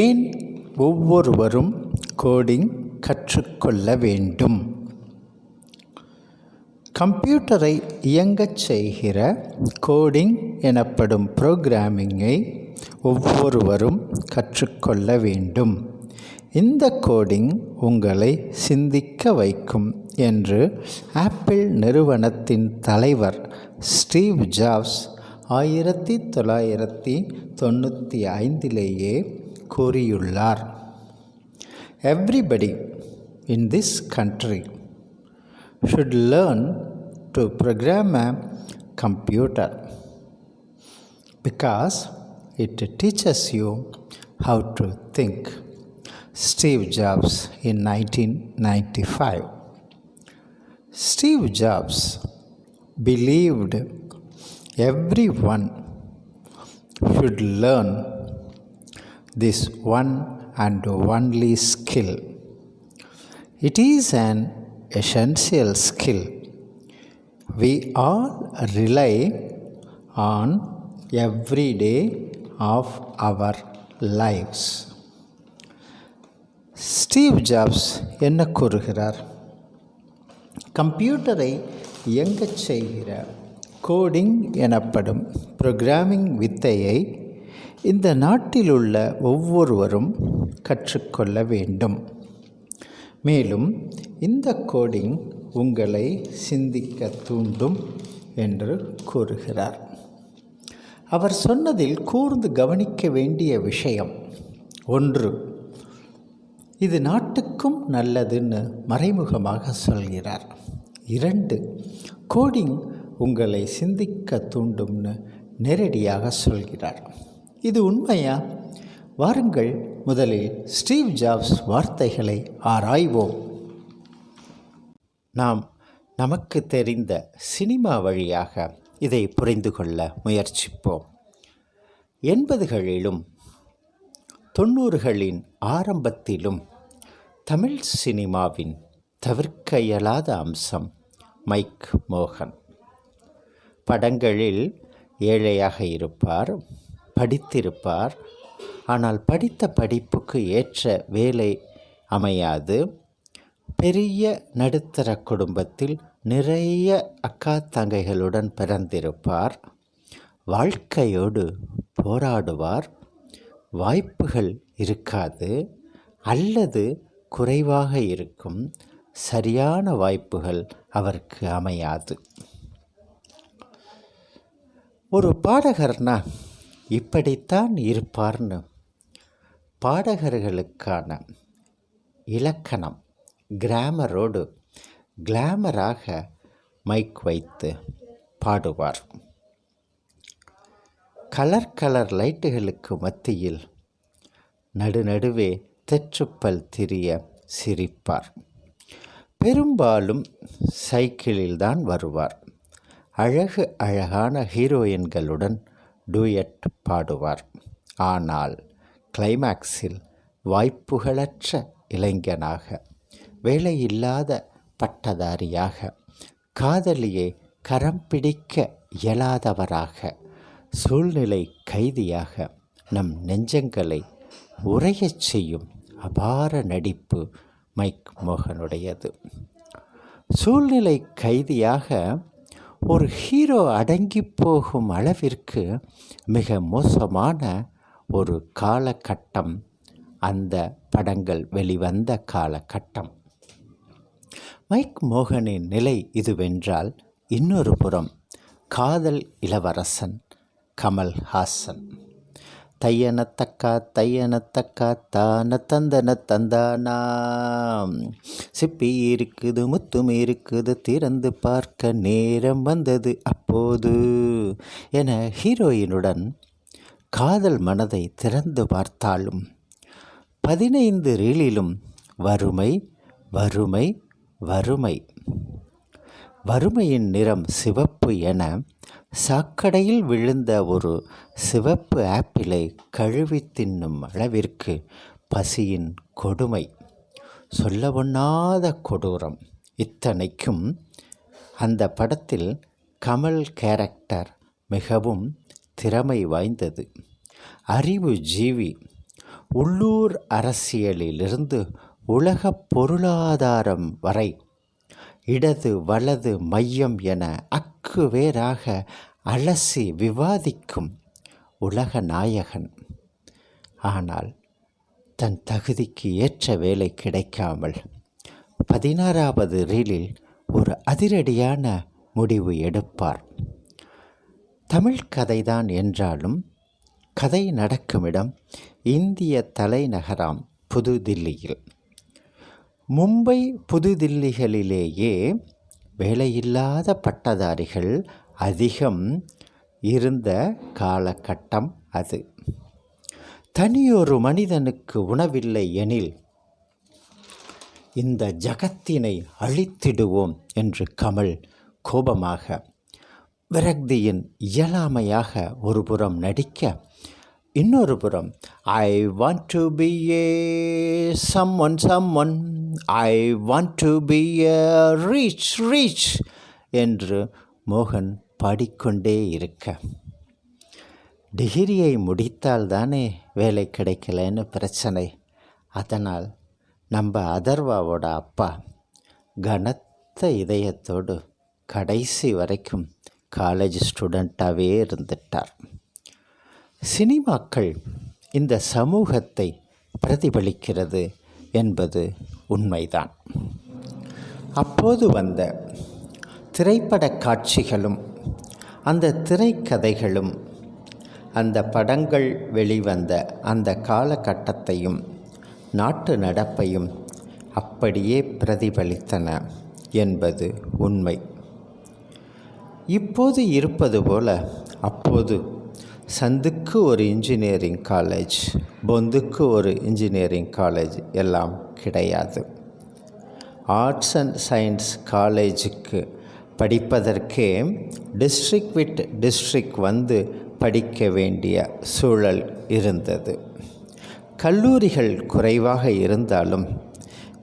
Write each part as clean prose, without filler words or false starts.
ஏன் ஒவ்வொருவரும் கோடிங் கற்றுக்கொள்ள வேண்டும்? கம்ப்யூட்டரை இயங்கச் செய்கிற கோடிங் எனப்படும் புரோகிராமிங்கை ஒவ்வொருவரும் கற்றுக்கொள்ள வேண்டும். இந்த கோடிங் உங்களை சிந்திக்க வைக்கும் என்று ஆப்பிள் நிறுவனத்தின் தலைவர் ஸ்டீவ் ஜாப்ஸ் 1995 கூறியுள்ளார். Everybody in this country should learn to program a computer because it teaches you how to think. Steve Jobs in 1995. Steve Jobs believed everyone should learn this one and only skill. It is an essential skill we all rely on every day of our lives. Steve jobs என்ன கூறுகிறார்? கம்ப்யூட்டரை இயங்கச் செய்கிற coding எனப்படும் programming வித்தையை இந்த நாட்டில் உள்ள ஒவ்வொருவரும் கற்றுக்கொள்ள வேண்டும். மேலும் இந்த கோடிங் உங்களை சிந்திக்க தூண்டும் என்று கூறுகிறார். அவர் சொன்னதில் கூர்ந்து கவனிக்க வேண்டிய விஷயம் 1, இது நாட்டுக்கும் நல்லதுன்னு மறைமுகமாக சொல்கிறார். 2, கோடிங் உங்களை சிந்திக்க தூண்டும்னு நேரடியாக சொல்கிறார். இது உண்மையா? வாருங்கள் முதலில் ஸ்டீவ் ஜாப்ஸ் வார்த்தைகளை ஆராய்வோம். நாம் நமக்கு தெரிந்த சினிமா வழியாக இதை புரிந்து கொள்ள முயற்சிப்போம். 80களிலும் 90களின் ஆரம்பத்திலும் தமிழ் சினிமாவின் தவிர்க்க இயலாத அம்சம் மைக் மோகன். படங்களில் ஏழையாக இருப்பார், படித்திருப்பார். ஆனால் படித்த படிப்புக்கு ஏற்ற வேலை அமையாது. பெரிய நடுத்தர குடும்பத்தில் நிறைய அக்கா தங்கைகளுடன் பிறந்திருப்பார். வாழ்க்கையோடு போராடுவார். வாய்ப்புகள் இருக்காது அல்லது குறைவாக இருக்கும். சரியான வாய்ப்புகள் அவருக்கு அமையாது. ஒரு பாடகர்னா இப்படித்தான் இருப்பார்னு பாடகர்களுக்கான இலக்கணம் கிராமரோடு கிளாமராக மைக் வைத்து பாடுவார். கலர் லைட்டுகளுக்கு மத்தியில் நடுநடுவே தெற்றுப்பல் திரிய சிரிப்பார். பெரும்பாலும் சைக்கிளில்தான் வருவார். அழகான ஹீரோயின்களுடன் டூயட் பாடுவார். ஆனால் கிளைமாக்ஸில் வாய்ப்புகளற்ற இளைஞனாக, வேலையில்லாத பட்டதாரியாக, காதலியை கரம் பிடிக்க இயலாதவராக, சூழ்நிலை கைதியாக நம் நெஞ்சங்களை உறையச் செய்யும் அபார நடிப்பு மைக் மோகனுடையது. சூழ்நிலை கைதியாக ஒரு ஹீரோ அடங்கி போகும் அளவிற்கு மிக மோசமான ஒரு காலகட்டம் அந்த படங்கள் வெளிவந்த காலகட்டம். மைக் மோகனின் நிலை இதுவென்றால், இன்னொரு புறம் காதல் இளவரசன் கமல்ஹாசன். தையனத்தக்கா தான தந்தன தந்தானாம், சிப்பி இருக்குது முத்தும் இருக்குது திறந்து பார்க்க நேரம் வந்தது அப்போது என ஹீரோயினுடன் காதல் மனதை திறந்து பார்த்தாலும் 15 ரீலிலும் வறுமை வறுமை வறுமை, வறுமையின் நிறம் சிவப்பு என சாக்கடையில் விழுந்த ஒரு சிவப்பு ஆப்பிளை கழுவி தின்னும் அளவிற்கு பசியின் கொடுமை, சொல்ல ஒண்ணாத கொடூரம். இத்தனைக்கும் அந்த படத்தில் கமல் கேரக்டர் மிகவும் திறமை வாய்ந்தது. அறிவு ஜீவி, உள்ளூர் அரசியலிலிருந்து உலக பொருளாதாரம் வரை இடது வலது மையம் என அக்குவேராக அலசி விவாதிக்கும் உலக நாயகன். ஆனால் தன் தகுதிக்கு ஏற்ற வேலை கிடைக்காமல் 16வது ரீலில் ஒரு அதிரடியான முடிவு எடுப்பார். தமிழ் கதைதான் என்றாலும் கதை நடக்குமிடம் இந்திய தலைநகராம் புதுதில்லியில். மும்பை புதுதில்லிகளிலேயே வேலையில்லாத பட்டதாரிகள் அதிகம் இருந்த காலகட்டம் அது. தனியொரு மனிதனுக்கு உணவில்லை எனில் இந்த ஜகத்தினை அழித்திடுவோம் என்று கமல் கோபமாக, விரக்தியின் இயலாமையாக ஒரு புறம் நடிக்க, இன்னொரு புறம் I want to be a someone I want to be a reach என்று மோகன் பாடிக்கொண்டே இருக்க, டிகிரியை முடித்தால்தானே வேலை கிடைக்கலன்னு பிரச்சனை. அதனால் நம்ம அதர்வாவோட அப்பா கனத்த இதயத்தோடு கடைசி வரைக்கும் காலேஜ் ஸ்டூடெண்ட்டாகவே இருந்துட்டார். சினிமாக்கள் இந்த சமூகத்தை பிரதிபலிக்கிறது என்பது உண்மைதான். அப்போது வந்த திரைப்பட காட்சிகளும் அந்த திரைக்கதைகளும் அந்த படங்கள் வெளிவந்த அந்த காலகட்டத்தையும் நாட்டு நடப்பையும் அப்படியே பிரதிபலித்தன என்பது உண்மை. இப்போது இருப்பது போல அப்போது சந்துக்கு ஒரு இன்ஜினியரிங் காலேஜ், பொந்துக்கு ஒரு இன்ஜினியரிங் காலேஜ் எல்லாம் கிடையாது. ஆர்ட்ஸ் அண்ட் சயின்ஸ் காலேஜுக்கு படிப்பதற்கே டிஸ்ட்ரிக்ட் விட் டிஸ்ட்ரிக்ட் வந்து படிக்க வேண்டிய சூழல் இருந்தது. கல்லூரிகள் குறைவாக இருந்தாலும்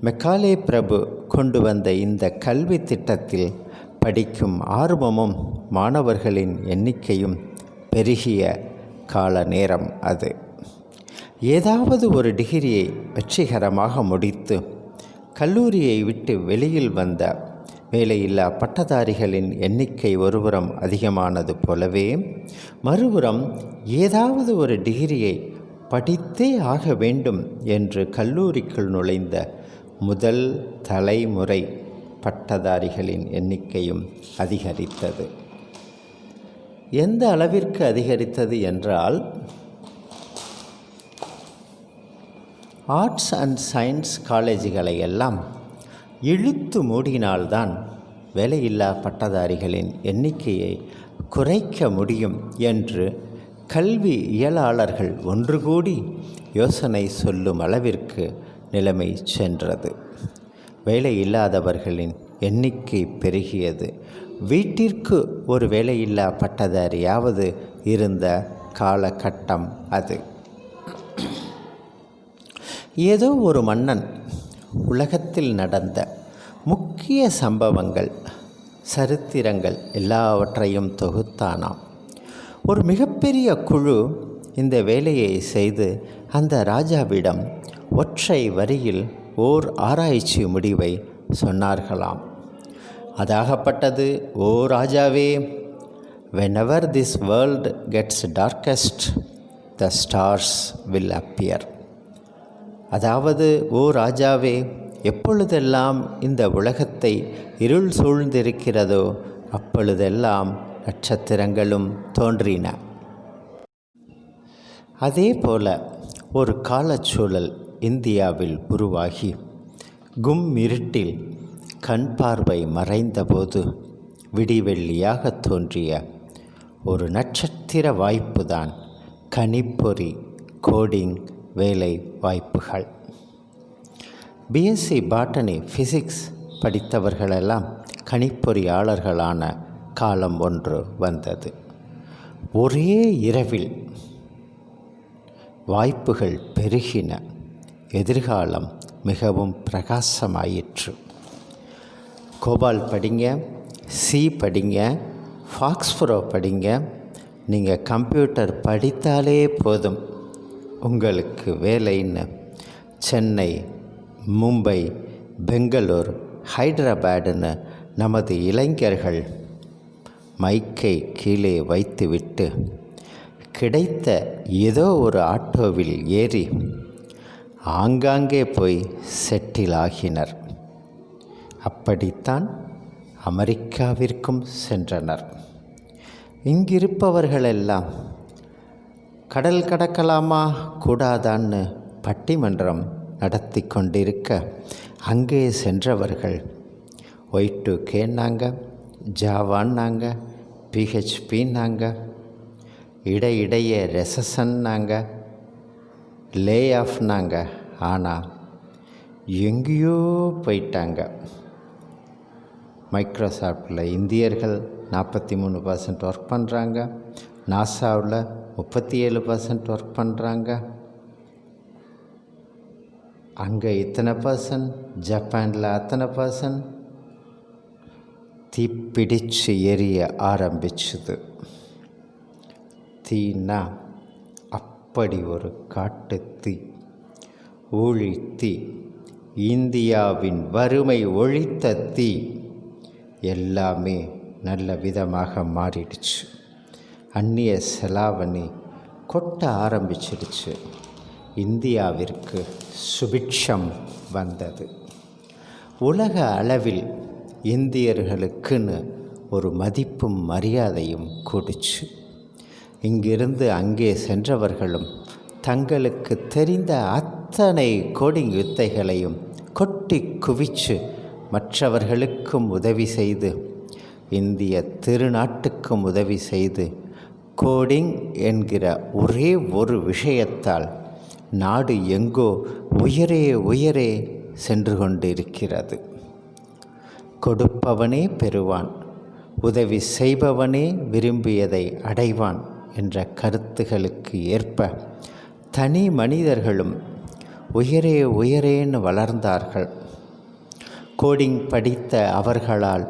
மெக்காலே பிரபு கொண்டு வந்த இந்த கல்வி திட்டத்தில் படிக்கும் ஆர்வமும் மாணவர்களின் எண்ணிக்கையும் பெருகிய கால நேரம் அது. ஏதாவது ஒரு டிகிரியை வெற்றிகரமாக முடித்து கல்லூரியை விட்டு வெளியில் வந்த வேலையில்லா பட்டதாரிகளின் எண்ணிக்கை ஒருபுறம் அதிகமானது போலவே, மறுபுறம் ஏதாவது ஒரு டிகிரியை படித்தே ஆக வேண்டும் என்று கல்லூரிக்குள் நுழைந்த முதல் தலைமுறை பட்டதாரிகளின் எண்ணிக்கையும் அதிகரித்தது. எந்த அளவிற்கு அதிகரித்தது என்றால், ஆர்ட்ஸ் அண்ட் சயின்ஸ் காலேஜுகளை எல்லாம் இழுத்து மூடினால்தான் வேலையில்லா பட்டதாரிகளின் எண்ணிக்கையை குறைக்க முடியும் என்று கல்வி இயலாளர்கள் ஒன்று கூடி யோசனை சொல்லும் அளவிற்கு நிலைமை சென்றது. வேலை இல்லாதவர்களின் எண்ணிக்கை பெருகியது. வீட்டிற்கு ஒரு வேலையில்லா பட்டதாரியாவது இருந்த காலகட்டம் அது. ஏதோ ஒரு மன்னன் உலகத்தில் நடந்த முக்கிய சம்பவங்கள், சரித்திரங்கள் எல்லாவற்றையும் தொகுத்தானாம். ஒரு மிகப்பெரிய குழு இந்த வேலையை செய்து அந்த ராஜாவிடம் ஒற்றை வரியில் ஓர் ஆராய்ச்சி முடிவை சொன்னார்களாம். அதாகப்பட்டது, ஓ ராஜாவே, whenever this world gets darkest, the stars will appear. அதாவது, ஓ ராஜாவே, எப்பொழுதெல்லாம் இந்த உலகத்தை இருள் சூழ்ந்திருக்கிறதோ அப்பொழுதெல்லாம் நட்சத்திரங்களும் தோன்றின. அதே போல ஒரு காலச்சூழல் இந்தியாவில் உருவாகி கும் இருட்டில் கண் பார்வை மறைந்தபோது விடிவெள்ளியாக தோன்றிய ஒரு நட்சத்திர வாய்ப்புதான் கணிப்பொறி கோடிங் வேலை வாய்ப்புகள். பிஎஸ்சி பாட்டனி ஃபிசிக்ஸ் படித்தவர்களெல்லாம் கணிப்பொறியாளர்களான காலம் ஒன்று வந்தது. ஒரே இரவில் வாய்ப்புகள் பெருகின. எதிர்காலம் மிகவும் பிரகாசமாயிற்று. கோபால் படிங்க, சி படிங்க, ஃபாக்ஸ்பரோ படிங்க. நீங்கள் கம்ப்யூட்டர் படித்தாலே போதும், உங்களுக்கு வேலைன்னு சென்னை, மும்பை, பெங்களூர், ஹைதராபாடுன்னு நமது இளைஞர்கள் மைக்கை கீழே வைத்துவிட்டு கிடைத்த ஏதோ ஒரு ஆட்டோவில் ஏறி ஆங்காங்கே போய் செட்டில் ஆகினர். அப்படித்தான் அமெரிக்காவிற்கும் சென்றனர். இங்கிருப்பவர்களெல்லாம் கடல் கடக்கலாமா கூடாதான்னு பட்டிமன்றம் நடத்தி கொண்டிருக்க அங்கே சென்றவர்கள் Y2K ஜாவான்னாங்க, PHPன்னாங்க, இடையிடையே ரெசஷன்னாங்க, லே ஆஃப்னாங்க. ஆனால் எங்கேயோ போயிட்டாங்க. மைக்ரோசாஃப்டில் இந்தியர்கள் 43% ஒர்க் பண்ணுறாங்க, நாசாவில் 37% ஒர்க் பண்ணுறாங்க. அங்கே இத்தனை பர்சன்ட், ஜப்பானில் அத்தனை பர்சன்ட். தீப்பிடிச்சு எரிய ஆரம்பிச்சுது. தீனா அப்படி ஒரு காட்டு தீ, ஊழி தீ, இந்தியாவின் வறுமை ஒழித்த தீ. எல்லாமே நல்ல விதமாக மாறிடுச்சு. அந்நிய செலாவணி கொட்ட ஆரம்பிச்சிடுச்சு. இந்தியாவிற்கு சுபிட்சம் வந்தது. உலக அளவில் இந்தியர்களுக்குன்னு ஒரு மதிப்பும் மரியாதையும் கூடுச்சு. இங்கிருந்து அங்கே சென்றவர்களும் தங்களுக்கு தெரிந்த அத்தனை கோடிங் வித்தைகளையும் கொட்டி குவிச்சு மற்றவர்களுக்கும் உதவி செய்து, இந்திய திருநாட்டுக்கும் உதவி செய்து, கோடிங் என்கிற ஒரே ஒரு விஷயத்தால் நாடு எங்கோ உயரே உயரே சென்று கொண்டிருக்கிறது. கொடுப்பவனே பெறுவான், உதவி செய்பவனே விரும்பியதை அடைவான் என்ற கருத்துகளுக்கு ஏற்ப தனி மனிதர்களும் உயரே உயரேன்னு வளர்ந்தார்கள். கோடிங் படித்த அவர்களால்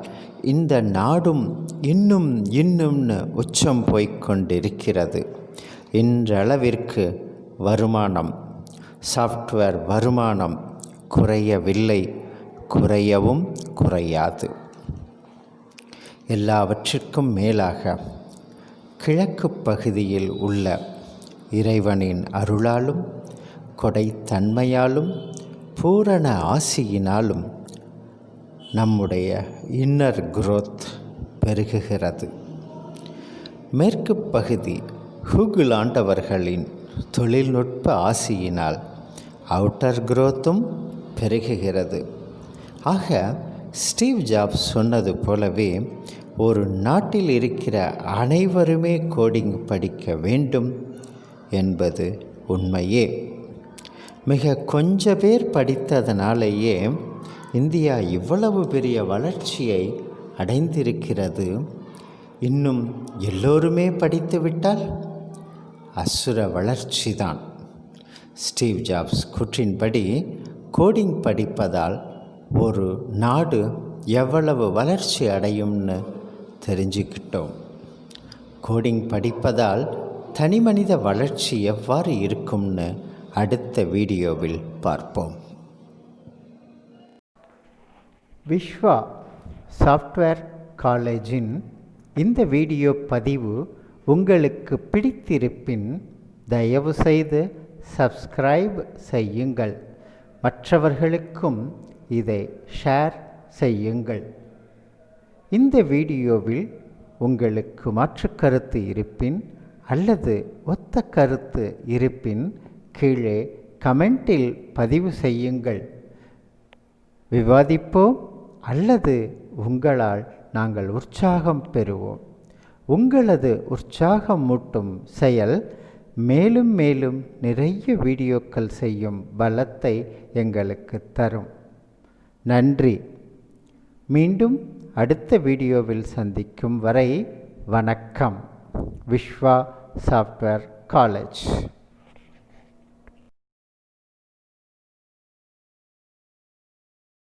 இந்த நாடும் இன்னும்னு உச்சம் போய்கொண்டிருக்கிறது. இன்றளவிற்கு வருமானம், சாஃப்ட்வேர் வருமானம் குறையவில்லை, குறையவும் குறையாது. எல்லாவற்றிற்கும் மேலாக கிழக்கு பகுதியில் உள்ள இறைவனின் அருளாலும் கொடைத்தன்மையாலும் பூரண ஆசியினாலும் நம்முடைய இன்னர் குரோத் பெருகுகிறது. மேற்கு பகுதி கூகுள் ஆண்டவர்களின் தொழில்நுட்ப ஆசியினால் அவுட்டர் குரோத்தும் பெருகுகிறது. ஆக ஸ்டீவ் ஜாப்ஸ் சொன்னது போலவே ஒரு நாட்டில் இருக்கிற அனைவருமே கோடிங் படிக்க வேண்டும் என்பது உண்மையே. மிக கொஞ்ச பேர் படித்ததனாலேயே இந்தியா இவ்வளவு பெரிய வளர்ச்சியை அடைந்திருக்கிறது. இன்னும் எல்லோருமே படித்துவிட்டால் அசுர வளர்ச்சி தான். ஸ்டீவ் ஜாப்ஸ் கூற்றின்படி கோடிங் படிப்பதால் ஒரு நாடு எவ்வளவு வளர்ச்சி அடையும்னு தெரிஞ்சுக்கிட்டோம். கோடிங் படிப்பதால் தனிமனித வளர்ச்சி எவ்வாறு இருக்கும்னு அடுத்த வீடியோவில் பார்ப்போம். விஸ்வா சாஃப்ட்வேர் காலேஜின் இந்த வீடியோ பதிவு உங்களுக்கு பிடித்திருப்பின் தயவு செய்து சப்ஸ்கிரைப் செய்யுங்கள். மற்றவர்களுக்கும் இதை ஷேர் செய்யுங்கள். இந்த வீடியோவில் உங்களுக்கு மாற்று கருத்து இருப்பின் அல்லது ஒத்த கருத்து இருப்பின் கீழே கமெண்டில் பதிவு செய்யுங்கள். விவாதிப்போம் அல்லது உங்களால் நாங்கள் உற்சாகம் பெறுவோம். உங்களது உற்சாகம் மூட்டும் செயல் மேலும் மேலும் நிறைய வீடியோக்கள் செய்யும் பலத்தை எங்களுக்கு தரும். நன்றி. மீண்டும் அடுத்த வீடியோவில் சந்திக்கும் வரை வணக்கம். Viswa software college.